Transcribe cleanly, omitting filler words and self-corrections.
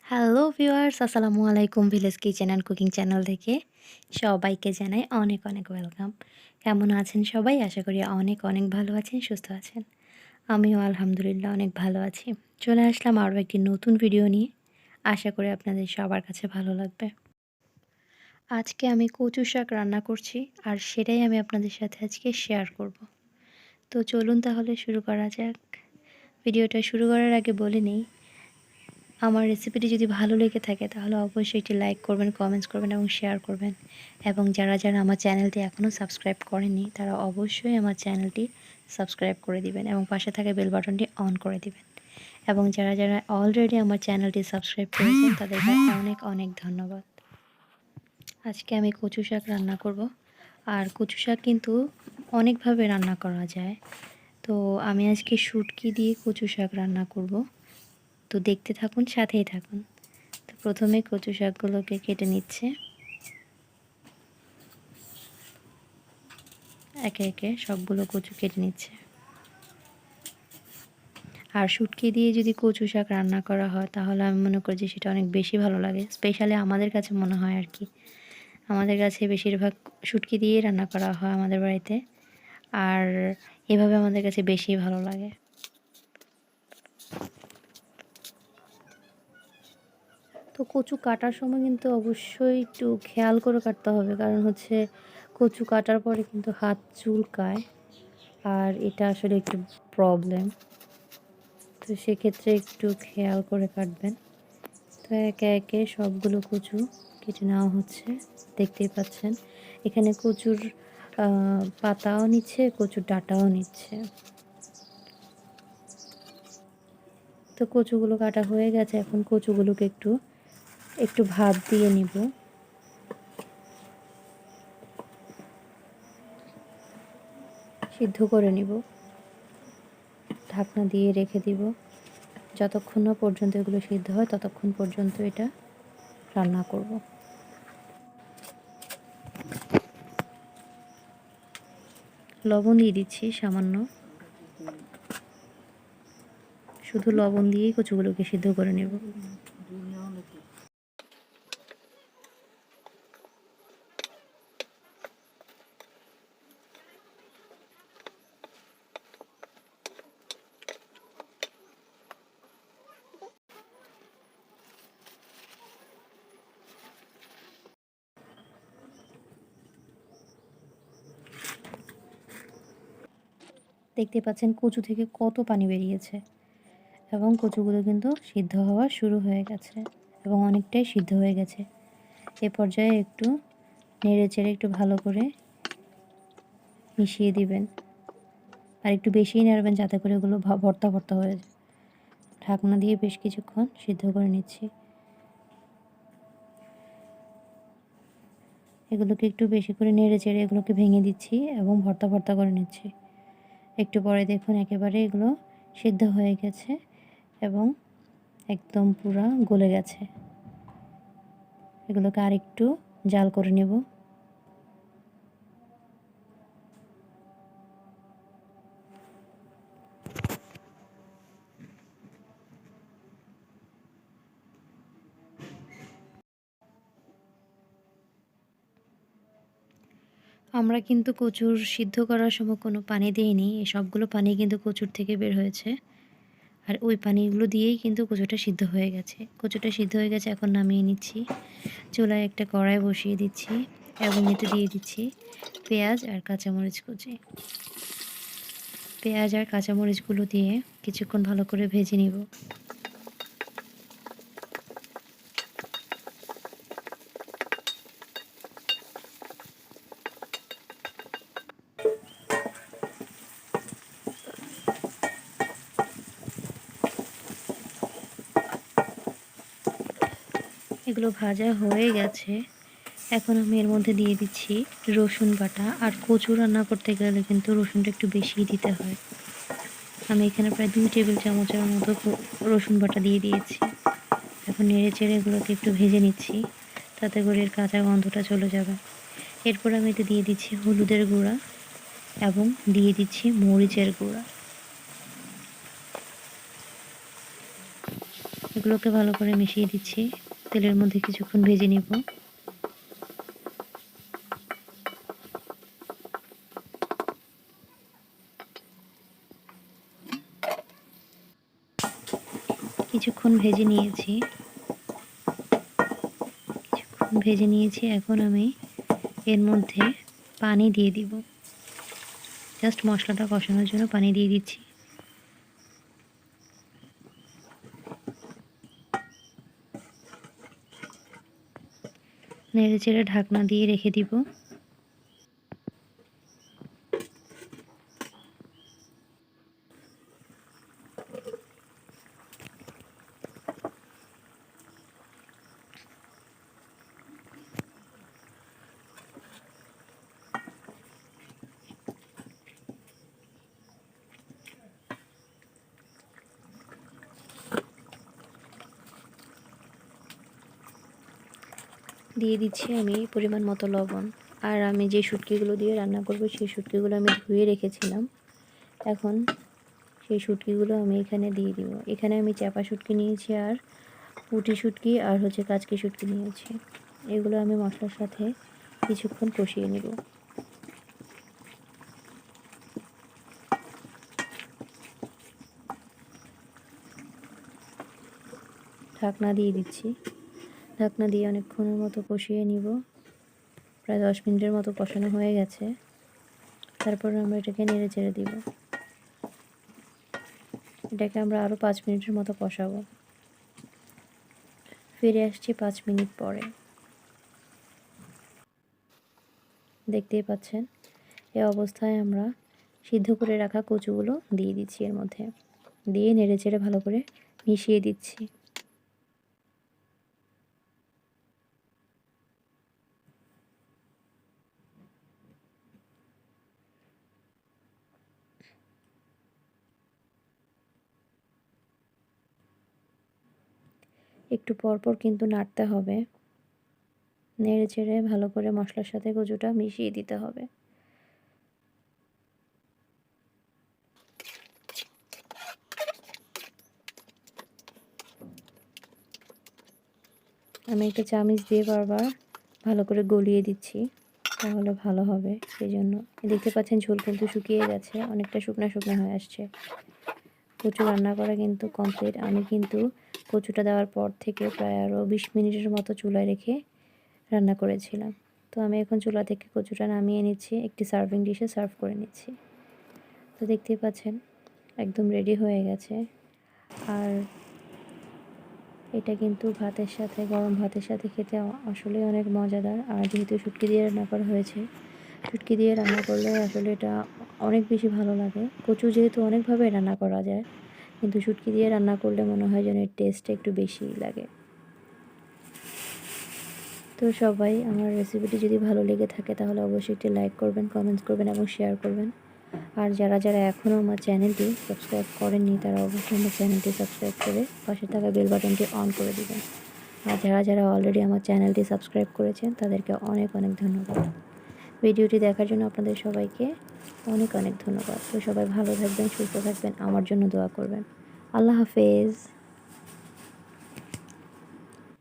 Hello viewers, আসসালামু আলাইকুম। Village kitchen and cooking channel থেকে সবাইকে জানাই অনেক অনেক ওয়েলকাম। কেমন আছেন সবাই? আশা করি অনেক অনেক ভালো আছেন, সুস্থ আছেন। আমিও আলহামদুলিল্লাহ অনেক ভালো আছি। চলে আসলাম আরও একটি নতুন ভিডিও নিয়ে। আশা করি আপনাদের সবার কাছে ভালো লাগবে। আজকে আমি কচু শাক রান্না করছি, আর সেটাই আমি আপনাদের সাথে আজকে শেয়ার করব। তো চলুন তাহলে শুরু করা যাক। ভিডিওটা শুরু করার আগে বলে নিই, আমার রেসিপিটি যদি ভালো লেগে থাকে তাহলে অবশ্যই একটি লাইক করবেন, কমেন্টস করবেন এবং শেয়ার করবেন। এবং যারা যারা আমার চ্যানেলটি এখনও সাবস্ক্রাইব করেনি তারা অবশ্যই আমার চ্যানেলটি সাবস্ক্রাইব করে দিবেন এবং পাশে থাকা বেল বাটনটি অন করে দিবেন। এবং যারা যারা অলরেডি আমার চ্যানেলটি সাবস্ক্রাইব করেছেন তাদেরকে অনেক অনেক ধন্যবাদ। আজকে আমি কচু শাক রান্না করব। আর কচু শাক কিন্তু অনেকভাবে রান্না করা যায়। তো আমি আজকে শুটকি দিয়ে কচু শাক রান্না করব। তো দেখতে থাকুন, সাথেই থাকুন। তো প্রথমে কচু শাকগুলোকে কেটে নিচ্ছে, একে একে সবগুলো কচু কেটে নিচ্ছে। আর শুটকি দিয়ে যদি কচু শাক রান্না করা হয় তাহলে আমি মনে করি যে সেটা অনেক বেশি ভালো লাগে। স্পেশালি আমাদের কাছে মনে হয় আর কি, আমাদের কাছে বেশিরভাগ শুটকি দিয়েই রান্না করা হয় আমাদের বাড়িতে। আর এভাবে আমাদের কাছে বেশি ভালো লাগে। তো কচু কাটার সময় কিন্তু অবশ্যই একটু খেয়াল করে কাটতে হবে, কারণ হচ্ছে কচু কাটার পরে কিন্তু হাত চুলকায়, আর এটা আসলে একটু প্রবলেম। তো সেক্ষেত্রে একটু খেয়াল করে কাটবেন। তো একে একে সবগুলো কচু কেটে নেওয়া হচ্ছে, দেখতেই পাচ্ছেন। এখানে কচুর পাতাও নিচ্ছে, কচুর ডাঁটাও নিচ্ছে। তো কচুগুলো কাটা হয়ে গেছে, এখন কচুগুলোকে একটু একটু ভাপ দিয়ে নিব। সিদ্ধ করে নিব, ঢাকনা দিয়ে রেখে দিব। যতক্ষণ না পর্যন্ত এগুলো সিদ্ধ হয় ততক্ষণ পর্যন্ত এটা রান্না করব। লবণ দিয়ে দিচ্ছি সামান্য, শুধু লবণ দিয়েই কচুগুলোকে সিদ্ধ করে নেব। দেখতে পাচ্ছেন কচু থেকে কত পানি বেরিয়েছে, এবং কচুগুলো কিন্তু সিদ্ধ হওয়া শুরু হয়ে গেছে এবং অনেকটাই সিদ্ধ হয়ে গেছে। এ পর্যায়ে একটু নেড়ে চেড়ে একটু ভালো করে মিশিয়ে দিবেন, আর একটু বেশিই নাড়বেন যাতে করে এগুলো ভর্তা ভর্তা হয়ে যায়। ঢাকনা দিয়ে বেশ কিছুক্ষণ সিদ্ধ করে নিচ্ছি। এগুলোকে একটু বেশি করে নেড়ে চেড়ে এগুলোকে ভেঙে দিচ্ছি এবং ভর্তা ভর্তা করে নিচ্ছি। একটু পরে দেখুন একেবারে এগুলো সিদ্ধ হয়ে গেছে এবং একদম পুরা গলে গেছে। এগুলোকে আরেকটু জাল করে নেব। আমরা কিন্তু কচুর সিদ্ধ করার সময় কোনো পানি দিইনি, এই সবগুলো পানি কিন্তু কচুর থেকে বের হয়েছে। আর ওই পানিগুলো দিয়েই কিন্তু কচুটা সিদ্ধ হয়ে গেছে। কচুটা সিদ্ধ হয়ে গেছে, এখন নামিয়ে নিচ্ছি। চুলায় একটা কড়াই বসিয়ে দিচ্ছি এবং এতে দিয়ে দিচ্ছি পেঁয়াজ আর কাঁচামরিচ কুচি। পেঁয়াজ আর কাঁচামরিচগুলো দিয়ে কিছুক্ষণ ভালো করে ভেজে নিব। এগুলো ভাজা হয়ে গেছে, এখন আমি এর মধ্যে দিয়ে দিচ্ছি রসুন বাটা। আর কচু রান্না করতে গেলে কিন্তু রসুনটা একটু বেশিই দিতে হয়। আমি এখানে প্রায় 2 টেবিল চামচের মতো রসুন বাটা দিয়ে দিয়েছি। এখন নেড়ে চেড়ে এগুলোকে একটু ভেজে নিচ্ছি, তাতে করে এর কাঁচা গন্ধটা চলে যাবে। এরপর আমি এতে দিয়ে দিচ্ছি হলুদের গুঁড়া এবং দিয়ে দিচ্ছি মরিচের গুঁড়া। এগুলোকে ভালো করে মিশিয়ে দিচ্ছি, তেলের মধ্যে কিছুক্ষণ ভেজে নিব। কিছুক্ষণ ভেজে নিয়েছি। এখন আমি এর মধ্যে পানি দিয়ে দিব। জাস্ট মশলাটা কষানোর জন্য পানি দিয়ে দিচ্ছি। নেড়ে চেড়ে ঢাকনা দিয়ে রেখে দিব। দিয়ে দিচ্ছি আমি পরিমাণ মতো লবণ। আর আমি যে শুটকিগুলো দিয়ে রান্না করব সেই শুটকিগুলো আমি ধুয়ে রেখেছিলাম। এখন সেই শুটকিগুলো আমি এখানে দিয়ে দিব। এখানে আমি চাপা শুটকি নিয়েছি, আর পুঁটি শুটকি, আর কাচকি শুটকি নিয়েছি। এগুলো আমি মশলার সাথে কিছুক্ষণ কষিয়ে নেব। ঢাকনা দিয়ে দিচ্ছি। ঢাকনা দিয়ে অনেকক্ষণের মতো কষিয়ে নিব। প্রায় 10 মিনিটের মতো কষানো হয়ে গেছে। তারপর আমরা এটাকে নেড়ে চেড়ে দিব। এটাকে আমরা আরও 5 মিনিটের মতো কষাবো। ফিরে আসছি 5 মিনিট পরে। দেখতেই পাচ্ছেন, এই অবস্থায় আমরা সিদ্ধ করে রাখা কচুগুলো দিয়ে দিচ্ছি এর মধ্যে। দিয়ে নেড়ে চেড়ে ভালো করে মিশিয়ে দিচ্ছি। একটু পরপর কিন্তু নাড়তে হবে। নেড়ে চেড়ে ভালো করে মশলার সাথে কচুটা মিশিয়ে দিতে হবে। আমি একটা চামচ দিয়ে বারবার ভালো করে গলিয়ে দিচ্ছি, তাহলে ভালো হবে। সেই জন্য দেখতে পাচ্ছেন ঝোল কিন্তু শুকিয়ে গেছে, অনেকটা শুকনা শুকনা হয়ে আসছে। কচু রান্না করা কিন্তু কমপ্লিট। আমি কিন্তু কচুটা দেওয়ার পর থেকে প্রায় আরও 20 মিনিটের মতো চুলায় রেখে রান্না করেছিলাম। তো আমি এখন চুলা থেকে কচুটা নামিয়ে নিচ্ছি, একটি সার্ভিং ডিশে সার্ভ করে নিচ্ছি। তো দেখতেই পাচ্ছেন একদম রেডি হয়ে গেছে। আর এটা কিন্তু ভাতের সাথে, গরম ভাতের সাথে খেতে আসলে অনেক মজাদার। আর যেহেতু শুটকি দিয়ে রান্না করা হয়েছে, শুটকি দিয়ে রান্না করলে আসলে এটা অনেক বেশি ভালো লাগে। কচু যেহেতু অনেকভাবে রান্না করা যায়, কিন্তু শুটকি দিয়ে রান্না করলে মনে হয় যেন এর টেস্টটা একটু বেশিই লাগে। তো সবাই আমার রেসিপিটি যদি ভালো লেগে থাকে তাহলে অবশ্যই একটি লাইক করবেন, কমেন্টস করবেন এবং শেয়ার করবেন। আর যারা এখনও আমার চ্যানেলটি সাবস্ক্রাইব করেননি তারা অবশ্যই আমার চ্যানেলটি সাবস্ক্রাইব করে পাশে থাকা বেল বাটনটি অন করে দেবেন। আর যারা অলরেডি আমার চ্যানেলটি সাবস্ক্রাইব করেছেন তাদেরকে অনেক অনেক ধন্যবাদ। ভিডিওটি দেখার জন্য আপনাদের সবাইকে অনেক অনেক ধন্যবাদ। তো সবাই ভালো থাকবেন, সুস্থ থাকবেন, আমার জন্য দোয়া করবেন। আল্লাহ হাফেজ।